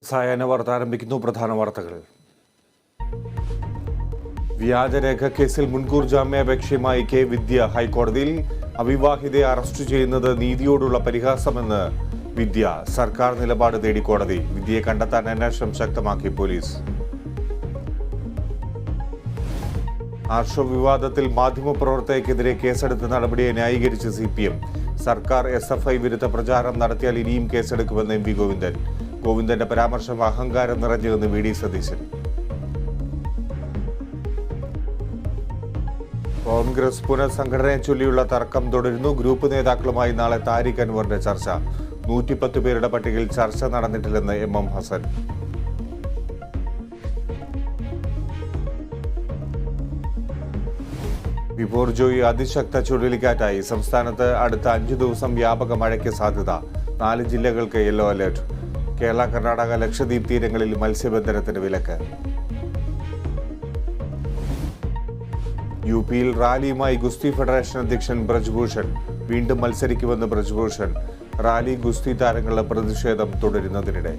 സായാഹ്ന വാർത്ത ആരംഭിക്കുന്നു. പ്രധാന വാർത്തകൾ. വ്യാജരേഖ കേസിൽ മുൻകൂർ ജാമ്യാപേക്ഷയുമായി കെ വിദ്യ ഹൈക്കോടതിയിൽ. അവിവാഹിതയെ അറസ്റ്റ് ചെയ്യുന്നത് നീതിയോടുള്ള പരിഹാസമെന്ന് വിദ്യ. സർക്കാർ നിലപാട് തേടി കോടതി. വിദ്യയെ കണ്ടെത്താൻ അന്വേഷണം ശക്തമാക്കി പോലീസ്. ആർഷോ വിവാദത്തിൽ മാധ്യമപ്രവർത്തകർക്കെതിരെ കേസെടുത്ത നടപടിയെ ന്യായീകരിച്ച് CPM. സർക്കാർ SFI വിരുദ്ധ പ്രചാരണം നടത്തിയാൽ ഇനിയും കേസെടുക്കുമെന്ന് MP ഗോവിന്ദൻ. ഗോവിന്ദന്റെ പരാമർശം അഹങ്കാരം നിറഞ്ഞുവെന്ന് VD സതീശൻ. കോൺഗ്രസ് പുനഃസംഘടനയെ ചൊല്ലിയുള്ള തർക്കം തുടരുന്നു. ഗ്രൂപ്പ് നേതാക്കളുമായി നാളെ താരിഖ് അൻവറിന്റെ ചർച്ച. 110 പേരുടെ പട്ടികയിൽ ചർച്ച നടന്നിട്ടില്ലെന്ന് MM ഹസൻ. ബിപോർജോയി അതിശക്ത ചുഴലിക്കാറ്റായി. സംസ്ഥാനത്ത് അടുത്ത 5 ദിവസം വ്യാപക മഴയ്ക്ക് സാധ്യത. 4 ജില്ലകൾക്ക് യെല്ലോ അലർട്ട്. കേരള, കർണാടക, ലക്ഷദ്വീപ് തീരങ്ങളിൽ മത്സ്യബന്ധനത്തിന് വിലക്ക്. UP-യിൽ റാലിയുമായി ഗുസ്തി ഫെഡറേഷൻ അധ്യക്ഷൻ ബ്രജ്ഭൂഷൺ. വീണ്ടും മത്സരിക്കുമെന്ന് ബ്രജ്ഭൂഷൺ. റാലി ഗുസ്തി താരങ്ങളുടെ പ്രതിഷേധം തുടരുന്നതിനിടെ